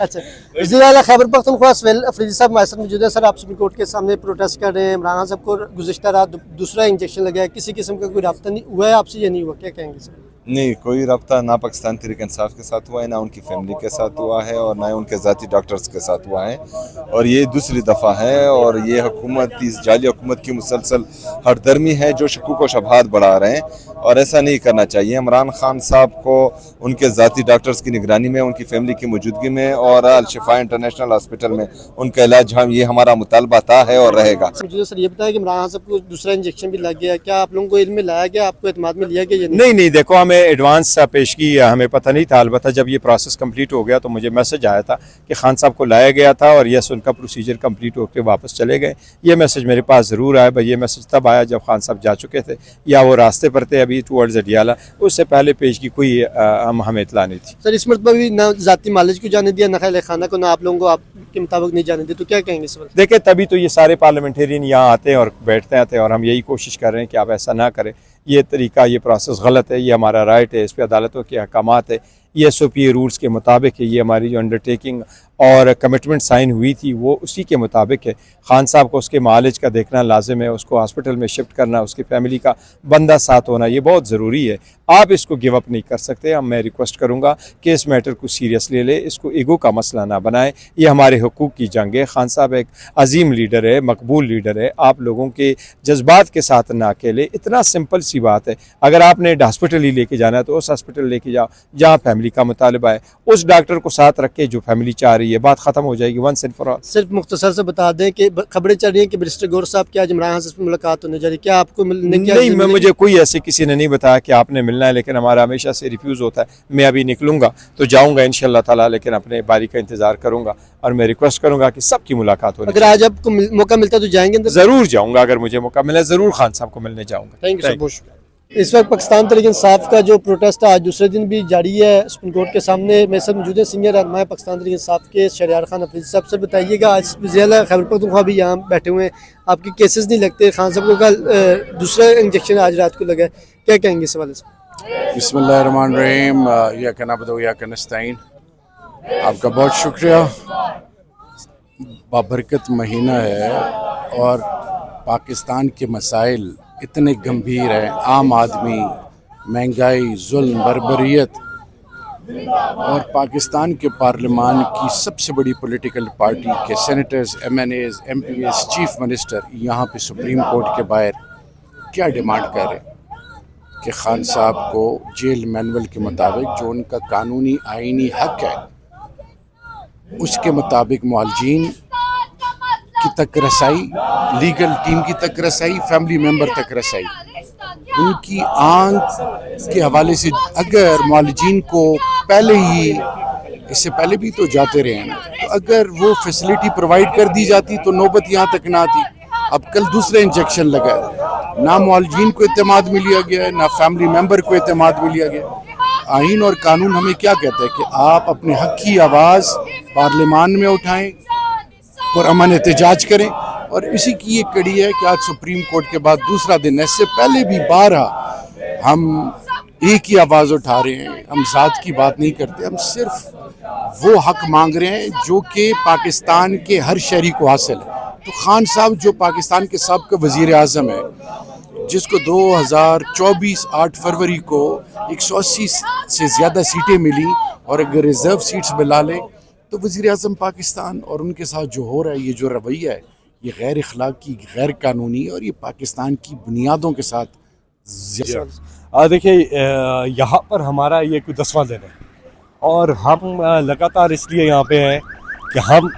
अच्छा, वज़ीर आला खैबर पख्तूनख्वा सुहेल अफरीदी साहब हमारे साथ मौजूद है। सर, आप सुप्रीम कोर्ट के सामने प्रोटेस्ट कर रहे हैं। इमरान खान साहब को गुज़िश्ता रात दूसरा इंजेक्शन लगा है, किसी किस्म का कोई रब्ता नहीं हुआ है आपसे या नहीं हुआ, क्या कहेंगे सर? नहीं, कोई रब्ता ना पाकिस्तान तहरीक इंसाफ के साथ हुआ है, ना उनकी फैमिली के साथ हुआ है और ना उनके ज़ाती डॉक्टर्स के साथ हुआ है। और ये दूसरी दफ़ा है और ये हुकूमत, इस जाली हुकूमत की मुसलसल हरदर्मी है जो शकूक व शबहात बढ़ा रहे हैं और ऐसा नहीं करना चाहिए। इमरान खान साहब को उनके ज़ाती डॉक्टर्स की निगरानी में, उनकी फैमिली की मौजूदगी में और अल-शिफा इंटरनेशनल हॉस्पिटल में उनका इलाज, हम ये हमारा मुतालबा था है और रहेगा। मुझे सर ये बताया कि इमरान खान साहब को दूसरा इंजेक्शन भी लग गया, क्या आप लोगों को इल्म में लाया गया, आपको एतमाद में लिया गया? नहीं, देखो हमें एडवांस पेशगी हमें पता नहीं था। अलबत्ता जब ये प्रोसेस कंप्लीट हो गया तो मुझे मैसेज आया था कि खान साहब को लाया गया था और यस उनका प्रोसीजर कंप्लीट होकर वापस चले गए। ये मैसेज मेरे पास ज़रूर आया भाई। ये मैसेज तब आया जब खान साहब जा चुके थे या वो रास्ते पर थे अभी टूवर्ड्स अडियाला। उससे पहले पेशगी कोई हमें इतला नहीं थी। सर, इस मरतबा भी ना ज़ाती मालिज को जाने दिया, ना खैर खाना को, ना आप लोगों को आपके मुताबिक नहीं जाने दिया, तो क्या कहेंगे सर? देखिए, तभी तो ये सारे पार्लियामेंटेरियन यहाँ आते हैं और बैठते आते हैं और हम यही कोशिश कर रहे हैं कि आप ऐसा ना करें। ये तरीका, ये प्रोसेस गलत है, ये हमारा राइट है, इस पर अदालतों के अहकामात है, ये SOP रूल्स के मुताबिक है। ये हमारी जो अंडरटेकिंग और कमिटमेंट साइन हुई थी वो उसी के मुताबिक है। खान साहब को उसके मालिज का देखना लाजिम है, उसको हॉस्पिटल में शिफ्ट करना, उसकी फैमिली का बंदा साथ होना ये बहुत ज़रूरी है। आप इसको गिव अप नहीं कर सकते। अब मैं रिक्वेस्ट करूँगा कि इस मैटर को सीरियसली ले, इसको ईगो का मसला ना बनाएं। ये हमारे हुकूक की जंग है। खान साहब एक अजीम लीडर है, मकबूल लीडर है। आप लोगों के जज्बात के साथ ना अकेले। इतना सिंपल सी बात है, अगर आपने हॉस्पिटल ही लेके जाना है तो उस हॉस्पिटल लेके जाओ जहाँ फैमिली का मुतालबा है, उस डॉक्टर को साथ रख के जो फैमिली चाह रही है, बात ख़त्म हो जाएगी वंस एंड फॉर ऑल। सिर्फ मुख्तसर से बता दें कि खबरें चल रही हैं कि बैरिस्टर गौर साहब की आज इमरान खान से मुलाकात होने जा रही है, क्या आपको मिलने की? नहीं, मुझे कोई ऐसे किसी ने नहीं बताया कि आपने मिलना है, लेकिन हमारा हमेशा से रिफ्यूज़ होता है। मैं अभी निकलूँगा तो जाऊँगा इंशाअल्लाह ताला, लेकिन अपने बारी का इंतज़ार करूँगा और मैं रिक्वेस्ट करूँगा कि सबकी मुलाकात हो। अगर आज आपको मौका मिलता तो जाएंगे? ज़रूर जाऊँगा, अगर मुझे मौका मिले ज़रूर खान साहब को मिलने जाऊँगा। थैंक यू सर, बहुत शुक्रिया। इस वक्त पाकिस्तान तहरीक इंसाफ का जो प्रोटेस्ट है आज दूसरे दिन भी जारी है। सुप्रीम कोर्ट के सामने मेरे साथ मौजूद है सीनियर रहनुमा पाकिस्तान तहरीक इंसाफ के शहरयार खान अफरीदी साहब। सर बताइएगा, आज वज़ीर आला खैबर पख्तूनख्वा भी यहाँ बैठे हुए हैं, आपके केसेस नहीं लगते, खान साहब को कल दूसरा इंजेक्शन आज रात को लगा है, क्या कहेंगे इस हवाले से? बिस्मिल्लाहिर्रहमानिर्रहीम, या नअबुदु व इय्याका नस्तईन। आपका बहुत शुक्रिया। बाबरकत महीना है और पाकिस्तान के मसाइल इतने गंभीर हैं। आम आदमी, महंगाई, जुल्म, बर्बरियत, और पाकिस्तान के पार्लियामान की सबसे बड़ी पॉलिटिकल पार्टी के senators, MNAs, MPs, chief minister यहाँ पे सुप्रीम कोर्ट के बाहर क्या डिमांड कर रहे हैं कि खान साहब को जेल मैनुअल के मुताबिक, जो उनका कानूनी आईनी हक है, उसके मुताबिक मुआलजीन की तक रसाई, लीगल टीम की तक रसाई, फैमिली मेंबर तक रसाई, उनकी आंख के हवाले से। अगर मुआलजीन को पहले ही, इससे पहले भी तो जाते रहे हैं, तो अगर वो फैसिलिटी प्रोवाइड कर दी जाती तो नौबत यहाँ तक ना आती। अब कल दूसरा इंजेक्शन लगा, ना मुआलजीन को एतमाद में लिया गया है, ना फैमिली मेंबर को एतमाद में लिया गया। आइन और कानून हमें क्या कहता है कि आप अपने हक की आवाज़ पार्लियामान में उठाएं और अमन एहतजाज करें, और इसी की ये कड़ी है कि आज सुप्रीम कोर्ट के बाद दूसरा दिन है। इससे पहले भी 12 हम एक ही आवाज़ उठा रहे हैं। हम ज़ात की बात नहीं करते, हम सिर्फ वो हक मांग रहे हैं जो कि पाकिस्तान के हर शहरी को हासिल है। तो खान साहब जो पाकिस्तान के साबिक़ वज़ीर आज़म है, जिसको 2024 8 फरवरी को 180 से ज़्यादा सीटें मिली, और अगर रिज़र्व सीट्स मिला लें तो वज़ीर आज़म पाकिस्तान, और उनके साथ जो हो रहा है, ये जो रवैया है, ये गैर अखलाकी, गैर कानूनी, और ये पाकिस्तान की बुनियादों के साथ। देखिए, यहाँ पर हमारा ये कोई 10वां दिन है और हम लगातार इसलिए यहाँ पे हैं कि हम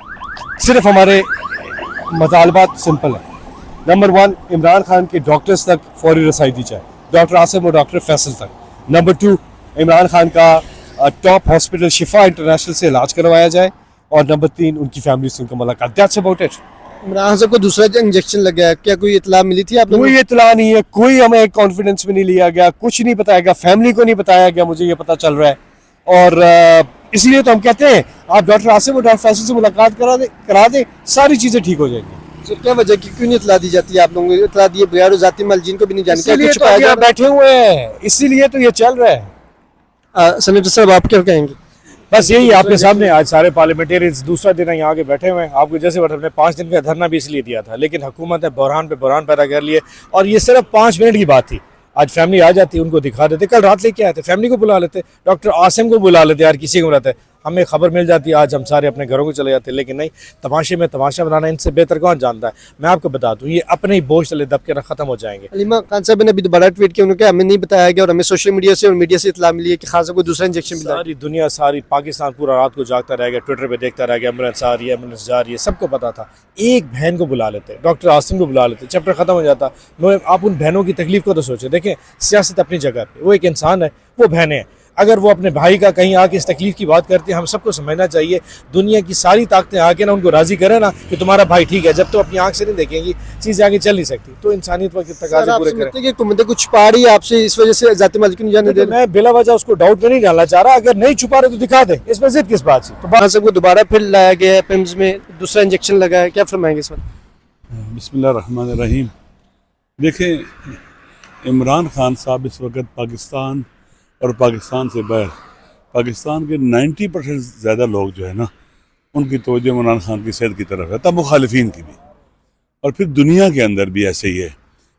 सिर्फ, हमारे मुतालबात सिंपल है। नंबर 1, इमरान खान के डॉक्टर्स तक फौरी रसाई दी जाए, डॉक्टर आसिम और डॉक्टर फैसल तक। नंबर 2, इमरान खान का टॉप हॉस्पिटल शिफा इंटरनेशनल से इलाज करवाया जाए। और नंबर 3, उनकी फैमिली से उनका मुलाकात। That's about it. इमरान साहब को दूसरा इंजेक्शन लगा है, क्या कोई इतला मिली थी आपको? कोई इतला नहीं है, कोई हमें कॉन्फिडेंस में नहीं लिया गया, कुछ नहीं बताया गया, फैमिली को नहीं बताया गया। मुझे ये पता चल रहा है और इसलिए तो हम कहते हैं आप डॉक्टर आसिम और डॉक्टर फैसल से मुलाकात करा दे, सारी चीज़ें ठीक हो जाएंगी। तो क्या वजह की क्यों नहीं इतला दी जाती है? आप लोगों को इतला दिए बगैर ज़ाती मुआलजीन को भी नहीं जानते, इसीलिए तो बैठे हुए हैं, इसीलिए तो ये चल रहा है। सेनेटर साहब, आप क्या कहेंगे? बस यही आपके सामने आज सारे पार्लियामेंटेरियंस दूसरा दिन यहाँ आके बैठे हुए हैं। आपको जैसे बता, हमने 5 दिन का धरना भी इसलिए दिया था, लेकिन हुकूमत ने बहरान पे बहरान पैदा कर लिए। और ये सिर्फ 5 मिनट की बात थी। आज फैमिली आ जाती, उनको दिखा देते, कल रात लेके आए थे, फैमिली को बुला लेते, डॉक्टर आसिम को बुला लेते, यार किसी को बुलाते, हमें खबर मिल जाती, आज हम सारे अपने घरों को चले जाते। लेकिन नहीं, तमाशे में तमाशा बनाना इनसे बेहतर कौन जानता है। मैं आपको बता दूं, ये अपने ही बोझ तले दब के ना खत्म हो जाएंगे। अलीमा खान साहब ने अभी दोबारा ट्वीट किया, उन्होंने कहा हमें नहीं बताया गया और हमें सोशल मीडिया से और मीडिया से इतला मिली है कि खान साहब को दूसरा इंजेक्शन मिला है। सारी दुनिया, सारी पाकिस्तान पूरा रात को जागता रह गया, ट्विटर पे देखता रह गया, एम्बुलेंस आ रही है, एम्बुलेंस जा रही है, सबको पता था। एक बहन को बुला लेते, डॉक्टर आसिम को बुला लेते, चैप्टर खत्म हो जाता। आप उन बहनों की तकलीफ को तो सोचें। देखें, सियासत अपनी जगह पे, वो एक इंसान है, वो बहनें हैं। अगर वो अपने भाई का कहीं आके इस तकलीफ की बात करते हैं, हम सबको समझना चाहिए, दुनिया की सारी ताकतें आके ना उनको राजी करें ना कि तुम्हारा भाई ठीक है, जब तो अपनी आंख से नहीं देखेंगी चीज़ें आगे चल नहीं सकती। तो इंसानियत के तकाज़े पूरे करें। हुकूमत कुछ छुपा रही है आपसे, इस वजह से जाती मालिक नहीं जाने दे रहे। मैं बिला वजह उसको डाउट में नहीं डालना चाह रहा। अगर नहीं छुपा रहे तो दिखा दे, इसमें जिद किस बात से। तो खान साहब को दोबारा फिर लाया गया है, पिम्स में दूसरा इंजेक्शन लगा है, क्या फरमाएंगे इस वक्त? बिस्मिल्लाहिर्रहमानिर्रहीम। देखें, इमरान खान साहब इस वक्त पाकिस्तान और पाकिस्तान से बाहर, पाकिस्तान के 90% ज़्यादा लोग जो है ना, उनकी तवज्जो इमरान खान की सेहत की तरफ है, तब मुखालिफिन की भी, और फिर दुनिया के अंदर भी ऐसे ही है।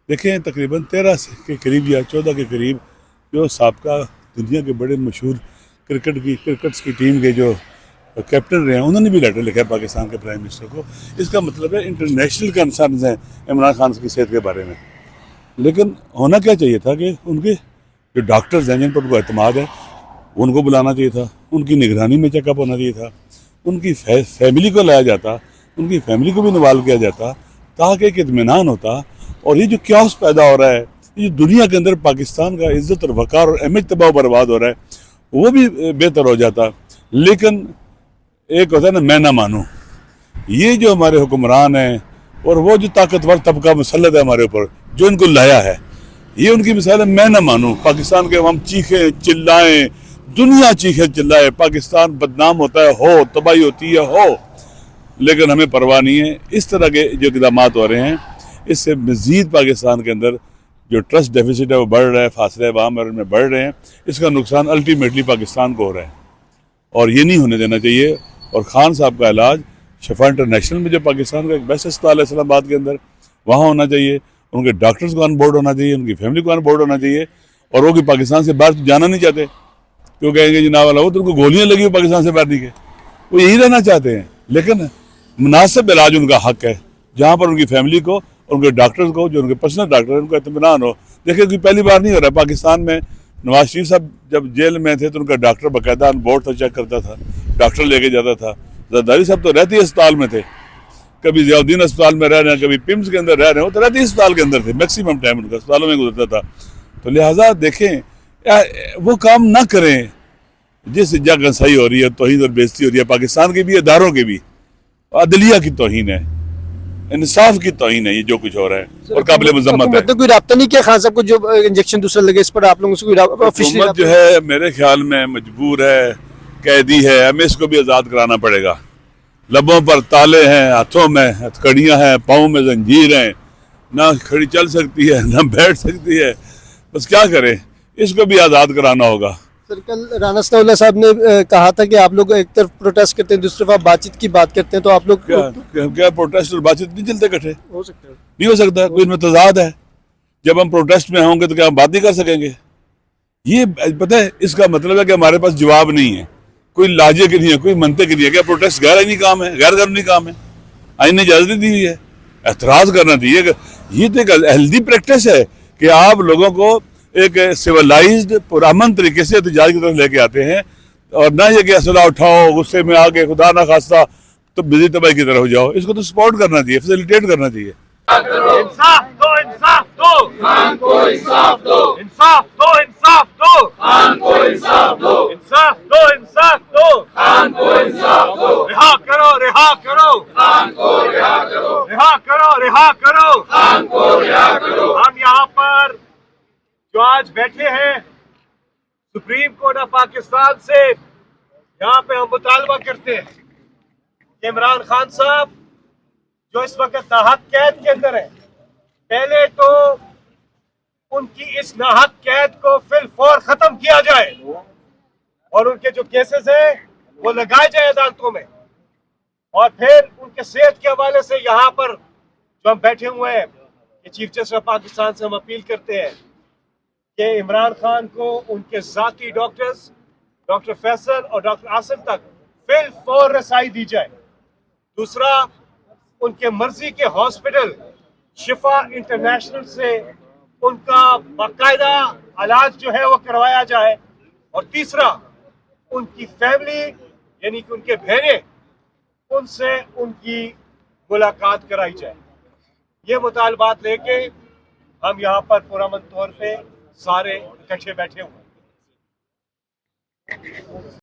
देखें, तकरीबन 13 के करीब या 14 के करीब जो साबका दुनिया के बड़े मशहूर क्रिकेट्स की टीम के जो कैप्टन रहे हैं, उन्होंने भी लेटर लिखा है पाकिस्तान के प्राइम मिनिस्टर को। इसका मतलब है इंटरनेशनल कंसर्न्स हैं इमरान खान की सेहत के बारे में। लेकिन होना क्या चाहिए था कि उनके जो डॉक्टर्स हैं, जिन पर उनको एतमाद है, उनको बुलाना चाहिए था, उनकी निगरानी में चेकअप होना चाहिए था, उनकी फैमिली को लाया जाता, उनकी फैमिली को भी इन्वॉल्व किया जाता, ताकि एक इत्मीनान होता। और ये जो क्यास पैदा हो रहा है, ये दुनिया के अंदर पाकिस्तान का इज़्ज़त और वक़ार और इमेज तबाह बर्बाद हो रहा है, वो भी बेहतर हो जाता। लेकिन एक होता है ना, मैं ना मानूँ। ये जो हमारे हुक्मरान हैं और वो जो ताकतवर तबका मुसल्लत है हमारे ऊपर, जो इनको लाया है, ये उनकी मिसाल है। मैं ना मानूँ, पाकिस्तान के हम चीखें चिल्लाएं, दुनिया चीखें चिल्लाए, पाकिस्तान बदनाम होता है, हो तबाही होती है, हो, लेकिन हमें परवाह नहीं है। इस तरह के जो इक़दाम हो रहे हैं, इससे मज़ीद पाकिस्तान के अंदर जो ट्रस्ट डेफिसिट है वो बढ़ रहा है, फासले अवाम में बढ़ रहे हैं। इसका नुकसान अल्टीमेटली पाकिस्तान को हो रहा है और ये नहीं होने देना चाहिए। और खान साहब का इलाज शफा इंटरनेशनल में, जो पाकिस्तान का एक बेस्ट अस्पताल है इस्लामाबाद के अंदर, वहाँ होना चाहिए। उनके डॉक्टर्स को ऑन बोर्ड होना चाहिए, उनकी फैमिली को ऑन बोर्ड होना चाहिए। और वो कि पाकिस्तान से बाहर जाना नहीं चाहते, क्यों कहेंगे जनाब वाला, वो तो उनको गोलियाँ लगी हुई पाकिस्तान से बाहर नहीं गए, वो यही रहना चाहते हैं। लेकिन मुनासिब इलाज उनका हक है, जहाँ पर उनकी फैमिली को और उनके डॉक्टर्स को, जो उनके पर्सनल डॉक्टर हैं, उनको इत्मीनान हो। देखिए, कोई पहली बार नहीं हो रहा है। पाकिस्तान में नवाज शरीफ साहब जब जेल में थे तो उनका डॉक्टर बाकायदा ऑन बोर्ड था, चेक करता था, डॉक्टर लेके जाता था। जरदारी साहब तो रहते ही अस्पताल में थे, कभी जियाउद्दीन अस्पताल में रह रहे हैं, कभी पिम्स के अंदर रह रहे हैं, वो तो रहते ही अस्पताल के अंदर थे, मैक्सिमम टाइम उनका अस्पतालों में गुजरता था। तो लिहाजा देखें, वो काम ना करें जिस जगह सही हो रही है, तौहीन और बेइज्जती हो रही है पाकिस्तान के भी, इदारों के भी, अदलिया की तौहीन है, इंसाफ की तौहीन है, ये जो कुछ हो रहा है और काबिल मजम्मत है। तो कोई रब्ता नहीं किया खान साहब को, जो इंजेक्शन दूसरा लगे, इस पर आप लोगों से कोई हुकूमत जो है मेरे ख्याल में मजबूर है, कैदी है, हमें इसको भी आज़ाद कराना पड़ेगा। लबों पर ताले हैं, हाथों में हथकड़ियाँ हैं, पाँव में जंजीर हैं, ना खड़ी चल सकती है ना बैठ सकती है, बस क्या करें, इसको भी आज़ाद कराना होगा। सर, कल राना सनाउल्लाह साहब ने कहा था कि आप लोग एक तरफ प्रोटेस्ट करते हैं, दूसरी तरफ बातचीत की बात करते हैं, तो आप लोग क्या प्रोटेस्ट और बातचीत नहीं चलते इकट्ठे? हो सकते हैं, नहीं हो सकता, कोई इनमें तजाद है। जब हम प्रोटेस्ट में होंगे तो क्या हम बात नहीं कर सकेंगे? ये पता है, इसका मतलब है कि हमारे पास जवाब नहीं है, कोई लाजे की नहीं है, कोई मनते की नहीं है। क्या प्रोटेस्ट गैर आईनी काम है? गैर कानूनी काम है, आईन ने इजाजत दी हुई है, एतराज करना चाहिए। ये तो एक हेल्दी प्रैक्टिस है कि आप लोगों को एक सिविलाइज्ड पुरअमन तरीके से एहतजाज की तरफ लेके आते हैं, और ना ये कि असला उठाओ, गुस्से में आके खुदा ना खास्ता तो बिजली तबाही की तरफ हो जाओ। इसको तो सपोर्ट करना चाहिए, फैसिलिटेट करना चाहिए। इंसाफ दो, इंसाफ दो, खान को इंसाफ दो, इंसाफ दो, इंसाफ दो, खान को इंसाफ दो, इंसाफ दो, इंसाफ दो, खान को इंसाफ दो, रिहा करो, रिहा करो, खान को रिहा करो, रिहा करो, रिहा करो, खान को रिहा करो। हम यहाँ पर जो आज बैठे हैं सुप्रीम कोर्ट ऑफ पाकिस्तान से, यहाँ पे हम मुतालबा करते हैं कि इमरान खान साहब जो इस वक्त नाहक कैद के अंदर है, पहले तो उनकी इस नाहक कैद को फिल फौर खत्म किया जाए और उनके जो केसेस हैं वो लगाए जाए अदालतों में। और फिर उनके सेहत के हवाले से यहाँ पर जो हम बैठे हुए हैं कि चीफ जस्टिस ऑफ पाकिस्तान से हम अपील करते हैं कि इमरान खान को उनके जाती डॉक्टर्स डॉक्टर फैसल और डॉक्टर आसिम तक फिल फौर रसाई दी जाए। दूसरा, उनके मर्जी के हॉस्पिटल शिफा इंटरनेशनल से उनका बाकायदा इलाज जो है वो करवाया जाए। और तीसरा, उनकी फैमिली यानी कि उनके बहनें, उनसे उनकी मुलाकात कराई जाए। ये मुतालबात लेके हम यहाँ पर पुरअमन तौर पे सारे इकट्ठे बैठे हुए हैं।